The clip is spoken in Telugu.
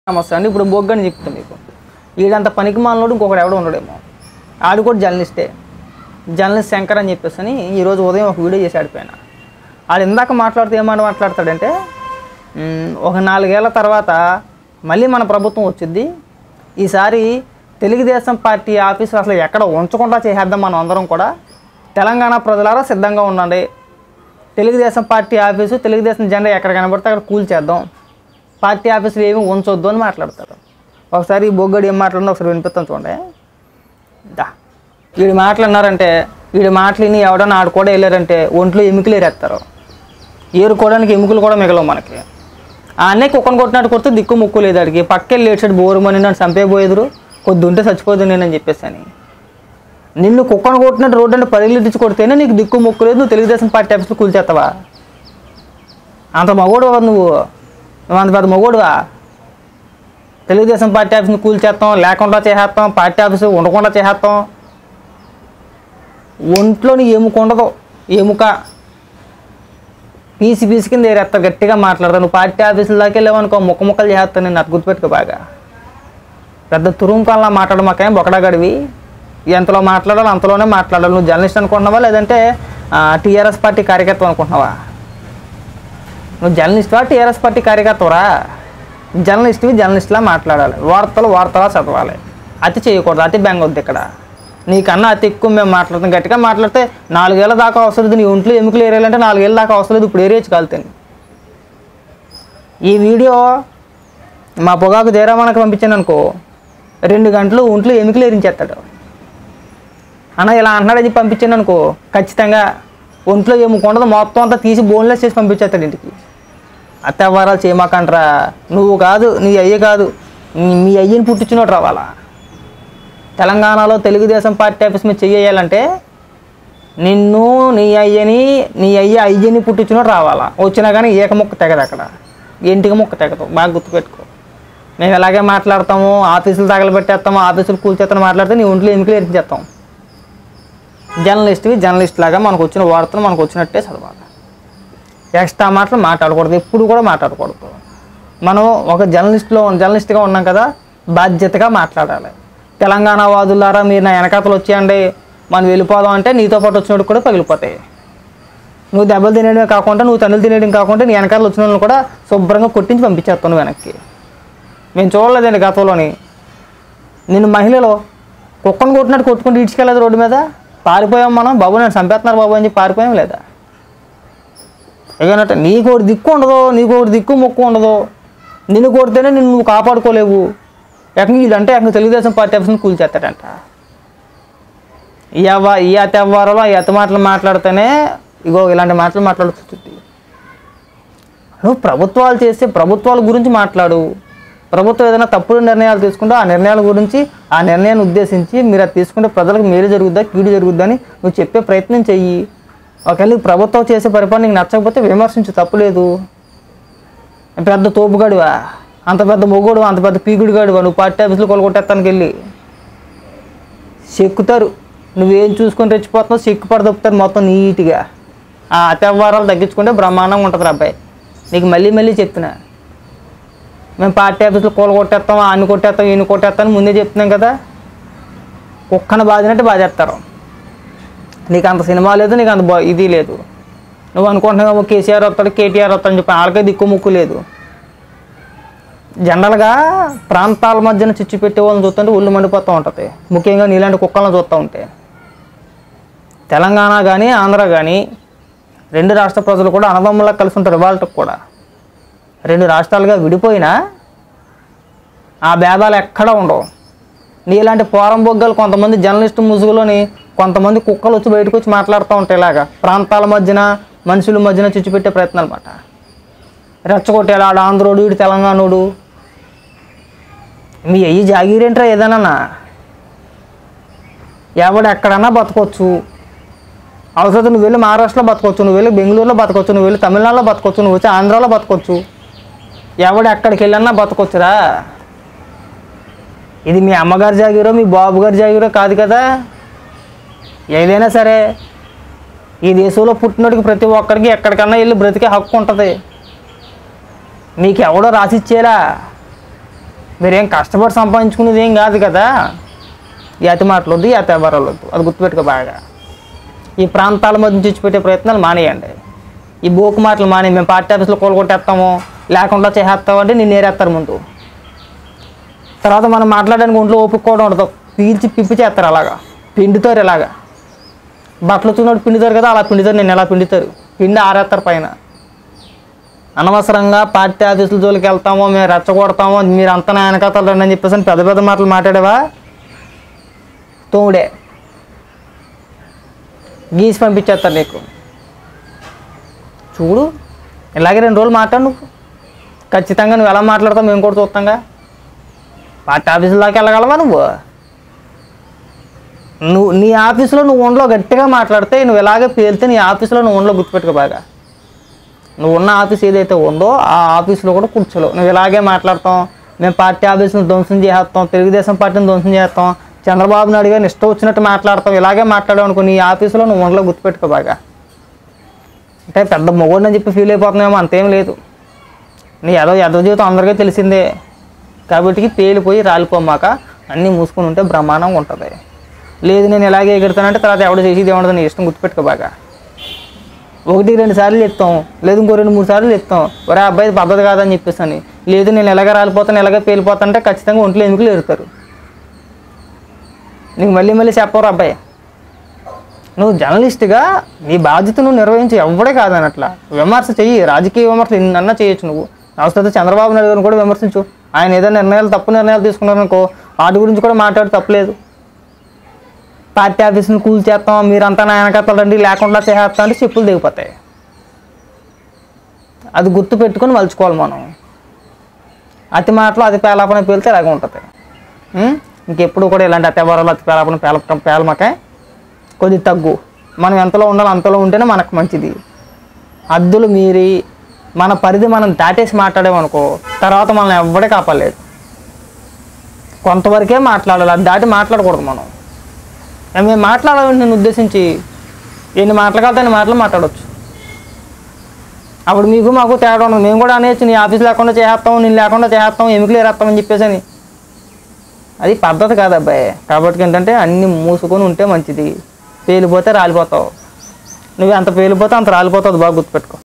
నమస్తే అండి. ఇప్పుడు బొగ్గని చెప్తాను మీకు. వీడంత పనికి మాలినోడు ఇంకొకడు ఎవడో ఉండడేమో. ఆడు కూడా జర్నలిస్టే. జర్నలిస్ట్ శంకర్ అని చెప్పేసి ఈరోజు ఉదయం ఒక వీడియో చేసి ఆడిపోయినా. ఆడు ఇందాక మాట్లాడితే ఏమని మాట్లాడతాడంటే, ఒక 4 ఏళ్ల తర్వాత మళ్ళీ మన ప్రభుత్వం వచ్చింది, ఈసారి తెలుగుదేశం పార్టీ ఆఫీసు అసలు ఎక్కడ ఉంచకుండా చేసేద్దాం మనం అందరం కూడా, తెలంగాణ ప్రజలారా సిద్ధంగా ఉండండి, తెలుగుదేశం పార్టీ ఆఫీసు తెలుగుదేశం జెండా ఎక్కడ కనబడితే అక్కడ కూల్చేద్దాం, పార్టీ ఆఫీసులు ఏమీ ఉంచొద్దు అని మాట్లాడతారు. ఒకసారి ఈ బొగ్గడు ఏం మాట్లాడినా ఒకసారి వినిపిస్తాను చూడండి. వీడు మాట్లాడినారంటే, వీడి మాటలని ఎవడన్నా ఆడు కూడా వెళ్ళారంటే ఒంట్లో ఎముకలు ఏరేస్తారు. ఏరుకోవడానికి ఎముకలు కూడా మిగలవు మనకి. ఆ అన్నయ్య కుక్కను కొట్టినట్టు కొడితే దిక్కు ముక్కు లేదు ఆడికి. పక్కెళ్ళి లేచాడు బోరుమని నన్ను చంపేపోయేదురు, కొద్ది ఉంటే చచ్చిపోదు నేనని చెప్పేసి అని. నిన్ను కుక్కను కొట్టినట్టు రోడ్డు అంటే పరిగెత్తించి కొడితేనే నీకు దిక్కు ముక్కు లేదు, నువ్వు తెలుగుదేశం పార్టీ ఆఫీసులు కూల్చేస్తావా? అంత మగోడువా నువ్వు అంత పెద్ద మగోడువా? తెలుగుదేశం పార్టీ ఆఫీస్ని కూల్చేస్తాం, లేకుండా చేసేస్తాం, పార్టీ ఆఫీసు ఉండకుండా చేసేస్తాం. ఒంట్లోని ఎముక ఉండదు, ఎముక పీసి కింద ఏరేస్తారు. గట్టిగా మాట్లాడతాను. నువ్వు పార్టీ ఆఫీసుల దాకా వెళ్ళావనుకో ముక్కలు చేస్తాను నేను. నాకు గుర్తుపెట్టుకో బాగా. పెద్ద తురుంకాల్లా మాట్లాడు మాకేం బొకడాగడివి. ఎంతలో మాట్లాడాలో అంతలోనే మాట్లాడాలి. నువ్వు జర్నలిస్ట్ అనుకుంటున్నావా లేదంటే టీఆర్ఎస్ పార్టీ కార్యకర్త అనుకుంటున్నావా? నువ్వు జర్నలిస్ట్వా టీఆర్ఎస్ పార్టీ కార్యకర్తవరా? జర్నలిస్ట్లా మాట్లాడాలి, వార్తలా చదవాలి. అతి చేయకూడదు, అతి బెంగ వద్దు ఇక్కడ. నీకన్నా అతి ఎక్కువ మేము మాట్లాడుతాం. గట్టిగా మాట్లాడితే 4 ఏళ్ళ దాకా అవసరం లేదు. నీ ఒంట్లో ఎముకలు ఏరేయాలంటే 4 ఏళ్ళ దాకా అవసరం లేదు. ఇప్పుడు ఏరేయచ్చు కాలుతాను. ఈ వీడియో మా పొగాకు జయరామానికి పంపించాను అనుకో, 2 గంటలు ఒంట్లో ఎముకలు ఏరించేస్తాడు. అన్న ఇలా అంటున్నాడని చెప్పి పంపించాను అనుకో, ఖచ్చితంగా ఒంట్లో ఎముక ఉండదు, మొత్తం అంతా తీసి బోన్లెస్ చేసి పంపించేస్తాడు ఇంటికి. అత్తవారాలు చేయమాకంట్రా. నువ్వు కాదు, నీ అయ్య కాదు, మీ అయ్యని పుట్టించినోడు రావాలా. తెలంగాణలో తెలుగుదేశం పార్టీ ఆఫీస్ మీద చెయ్యాలంటే నిన్ను నీ అయ్యని పుట్టించినోడు రావాలా. వచ్చినా కానీ ఏక ముక్క తెగదు, అక్కడ ఇంటికి ముక్క తెగదు. బాగా గుర్తుపెట్టుకో. మేము ఎలాగే మాట్లాడతాము, ఆఫీసులు తగలబెట్టేస్తాము, ఆఫీసులు కూల్చేస్తాను మాట్లాడితే నీ ఒంట్లో ఎముకలు ఎరిచేస్తాం. జర్నలిస్ట్ లాగా మనకు వచ్చిన వార్తలు మనకు వచ్చినట్టే చదవాలి. ఎక్స్ట్రా మాటలు మాట్లాడకూడదు, ఎప్పుడు కూడా మాట్లాడకూడదు. మనం ఒక జర్నలిస్ట్గా ఉన్నాం కదా, బాధ్యతగా మాట్లాడాలి. తెలంగాణ వాదులారా మీరు నా వెనకాతలు వచ్చేయండి, మనం వెళ్ళిపోదాం అంటే నీతో పాటు వచ్చినట్టు కూడా పగిలిపోతాయి. నువ్వు దెబ్బలు తినేయడమే కాకుండా, నువ్వు తన్నులు తినేయడం కాకుండా నీ వెనకాతలు వచ్చిన వాళ్ళని కూడా శుభ్రంగా కొట్టించి పంపించేస్తాను వెనక్కి. మేము చూడలేదండి గతంలోని. నిన్ను మహిళలో కుక్కను కొట్టినట్టు కొట్టుకుంటూ ఈడ్చుకెళ్ళదు రోడ్డు మీద. పారిపోయాం మనం, బాబు నేను చంపేస్తున్నారు బాబు అని చెప్పి పారిపోయాం లేదా? ఏదన్నట్టు నీకు ఒకటి దిక్కు ఉండదు, నీకు ఒకటి దిక్కు మొక్కు ఉండదు. నిన్ను కొడితేనే నువ్వు కాపాడుకోలేవు. ఇదంటే తెలుగుదేశం పార్టీ ఆఫీస్ని కూల్చేస్తాడంట. ఈ అతవ్వారంలో ఈ అత మాటలు మాట్లాడితేనే ఇగో ఇలాంటి మాటలు మాట్లాడుతుంది. నువ్వు ప్రభుత్వాలు చేస్తే ప్రభుత్వాల గురించి మాట్లాడు. ప్రభుత్వం ఏదైనా తప్పుడు నిర్ణయాలు తీసుకుంటే ఆ నిర్ణయాల గురించి, ఆ నిర్ణయాన్ని ఉద్దేశించి మీరు అది తీసుకుంటే ప్రజలకు మేలు జరుగుద్దా కీడు జరుగుద్దా అని నువ్వు చెప్పే ప్రయత్నం చెయ్యి. ఒకవేళ ప్రభుత్వం చేసే పరిపాలన నీకు నచ్చకపోతే విమర్శించు, తప్పులేదు. పెద్ద తోపుగాడువా, అంత పెద్ద మొగోడు, అంత పెద్ద పీగుడుగాడువా నువ్వు పార్టీ ఆఫీసులో కొలగొట్టేస్తానికి వెళ్ళి చెక్కుతారు. నువ్వేం చూసుకొని రెచ్చిపోతున్నావు, చెక్కుపడి తప్పుతారు మొత్తం నీట్గా. ఆ అత్యవహారాలు తగ్గించుకుంటే బ్రహ్మాండంగా ఉంటుంది అబ్బాయి. నీకు మళ్ళీ చెప్తున్నా, మేము పార్టీ ఆఫీసులో కొలగొట్టేస్తాం, అన్ని కొట్టేస్తాం, ఈయన కొట్టేస్తాను ముందే చెప్తున్నాం కదా. కుక్కను బాధినట్టు బాధేస్తారు. నీకు అంత సినిమా లేదు, నీకు అంత ఇది లేదు. నువ్వు అనుకుంటున్నావు కేసీఆర్ వస్తాడు, కేటీఆర్ వస్తాడని చెప్పి వాళ్ళకే దిక్కు ముక్కు లేదు. జనరల్గా ప్రాంతాల మధ్యన చిచ్చు పెట్టే వాళ్ళని చూస్తుంటే ఒళ్ళు మండిపోతూ ఉంటుంది. ముఖ్యంగా నీలాంటి కుక్కలను చూస్తూ ఉంటే. తెలంగాణ కానీ ఆంధ్ర కానీ 2 రాష్ట్ర ప్రజలు కూడా అన్నదమ్ములా కలిసి ఉంటారు. వాళ్ళకి కూడా 2 రాష్ట్రాలుగా విడిపోయినా ఆ భేదాలు ఎక్కడా ఉండవు. నీలాంటి పోరం బొగ్గలు కొంతమంది జర్నలిస్టు ముసుగులోని కొంతమంది కుక్కలు వచ్చి బయటకు వచ్చి మాట్లాడుతూ ఉంటాయి. ఇలాగా ప్రాంతాల మధ్యన మనుషుల మధ్యన చిచ్చు పెట్టే ప్రయత్నం అనమాట. రెచ్చగొట్టేలా ఆడు ఆంధ్రోడు, వీడు తెలంగాణోడు. మీ అయ్యి జాగీరేంట్రా ఏదైనా. ఎవడు ఎక్కడన్నా బతకొచ్చు. అవసరం నువ్వు వెళ్ళి మహారాష్ట్రలో బతకొచ్చు, నువ్వు వెళ్ళి బెంగళూరులో బతకొచ్చు, నువ్వు వెళ్ళి తమిళనాడులో బతకొచ్చు, నువ్వు వచ్చి ఆంధ్రాలో బతకొచ్చు. ఎవడు ఎక్కడికి వెళ్ళన్నా బతకొచ్చురా. ఇది మీ అమ్మగారి జాగీరో మీ బాబు గారి జాగీరో కాదు కదా. ఏదైనా సరే ఈ దేశంలో పుట్టినోడికి ప్రతి ఒక్కరికి ఎక్కడికన్నా వెళ్ళి బ్రతికే హక్కు ఉంటుంది. మీకు ఎవడో రాసిచ్చేలా మీరేం కష్టపడి సంపాదించుకునేది ఏం కాదు కదా. ఈ అతి మాటలు వద్దు, ఈ అతి వ్యవహారాలు వద్దు, అది గుర్తుపెట్టుకో బాగా. ఈ ప్రాంతాల మధ్య తెచ్చిపెట్టే ప్రయత్నాలు మానేయండి. ఈ బోకు మాటలు మానే, మేము పార్టీ ఆఫీస్లో కొట్టేస్తాము, లేకుండా చేసేస్తాము అంటే నేను నేరేస్తారు ముందు. తర్వాత మనం మాట్లాడడానికి ఒంట్లో ఓపిక కూడా ఉండదు, పీల్చి పిప్పి చేస్తారు, అలాగా పిండుతారు. ఇలాగా బట్టలు చూసినప్పుడు పిండుతారు కదా, అలా పిండుతారు. నేను ఎలా పిండుతారు, పిండి ఆరేస్తారు పైన. అనవసరంగా పార్టీ ఆఫీసుల జోలికి వెళ్తామో, మేము రెచ్చగొడతామో, మీరు అంతా నా వెనకాతలు రండి అని చెప్పేసి పెద్ద పెద్ద మాటలు మాట్లాడేవా తోడే గీసి పంపించేస్తారు నీకు. చూడు, ఇలాగే 2 రోజులు మాట్లాడు నువ్వు, ఖచ్చితంగా నువ్వు ఎలా మాట్లాడతావు మేము కూడా చూస్తాంగా. పార్టీ ఆఫీసుల దాకా వెళ్ళగలవా నువ్వు? నీ ఆఫీసులో నువ్వు ఒంట్లో గట్టిగా మాట్లాడితే, నువ్వు ఇలాగే పేలితే నీ ఆఫీసులో నువ్వు ఒంట్లో గుర్తుపెట్టుకో బాగా. నువ్వు ఉన్న ఆఫీస్ ఏదైతే ఉందో ఆ ఆఫీసులో కూడా కూర్చోలేవు. నువ్వు ఇలాగే మాట్లాడతాం, మేము పార్టీ ఆఫీసును ధ్వంసం చేస్తాం, తెలుగుదేశం పార్టీని ధ్వంసం చేస్తాం, చంద్రబాబు నాయుడు గారిని ఇష్టం వచ్చినట్టు మాట్లాడతాం, ఇలాగే మాట్లాడావు అనుకో, నీ ఆఫీసులో నువ్వు ఒంట్లో గుర్తుపెట్టుకో బాగా. అంటే పెద్ద మొగోడు అని చెప్పి ఫీల్ అయిపోతున్నామో అంతేం లేదు. నీ ఎదో జీవితం అందరికీ తెలిసిందే కాబట్టి పేలిపోయి రాలిపోమాక అన్నీ మూసుకొని ఉంటే బ్రహ్మాండంగా ఉంటుంది. లేదు నేను ఇలాగే ఎగురుతానంటే తర్వాత ఎవడు చేసేది ఏమన్నది నీ ఇష్టం, గుర్తుపెట్టుకో బాగా. 1-2 సార్లు చెప్తాం, లేదు ఇంకో 2-3 సార్లు చెప్తాం, ఒరే అబ్బాయి పద్ధతి కాదని చెప్పేసి అని. లేదు నేను ఎలాగ రాలిపోతాను, ఎలాగ పేలిపోతానంటే ఖచ్చితంగా ఒంట్లో ఎముకలు ఎరుతారు. నీకు మళ్ళీ చెప్పరు అబ్బాయి. నువ్వు జర్నలిస్ట్గా నీ బాధ్యత నువ్వు నిర్వహించి ఎవడే కాదనట్లా విమర్శ చెయ్యి. రాజకీయ విమర్శలు ఎన్నన్నా చేయొచ్చు నువ్వు. అవసరం చంద్రబాబు నాయుడు గారిని కూడా విమర్శించు. ఆయన ఏదైనా తప్పు నిర్ణయాలు తీసుకున్నారనుకో, వాటి గురించి కూడా మాట్లాడి తప్పలేదు. పార్టీ ఆఫీసుని కూల్ చేస్తాం, మీరంతా నా వెనకాతలండి, లేకుండా చేసేస్తాం అంటే చెప్పులు దిగిపోతాయి. అది గుర్తు పెట్టుకొని మలుచుకోవాలి మనం. అతి మాటలు అతి పేలాపన పేలితే ఇలాగే ఉంటుంది. ఇంకెప్పుడు కూడా ఇలాంటి అతి వ్యవహారాలు అతి పేలాపన పేలమకే కొద్ది తగ్గు. మనం ఎంతలో ఉండాలో అంతలో ఉంటేనే మనకు మంచిది. హద్దులు మీరి మన పరిధి మనం దాటేసి మాట్లాడేమనుకో, తర్వాత మనల్ని ఎవ్వడే కాపాడలేదు. కొంతవరకే మాట్లాడాలి, అది దాటి మాట్లాడకూడదు మనం. మేము మాట్లాడాలని నేను ఉద్దేశించి ఎన్ని మాటలు కలితే అన్ని మాటలు మాట్లాడవచ్చు. అప్పుడు మీకు మాకు తేడా ఉండదు. మేము కూడా అనేసి నీ ఆఫీస్ లేకుండా చేస్తాం, నేను లేకుండా చేస్తాం, ఎముకలు ఏరేస్తామని చెప్పేసి అని. అది పద్ధతి కాదు అబ్బాయి. కాబట్టి ఏంటంటే అన్నీ మూసుకొని ఉంటే మంచిది. పేలిపోతే రాలిపోతావు. నువ్వు ఎంత పేలిపోతే అంత రాలిపోతావు, బాగా గుర్తుపెట్టుకో.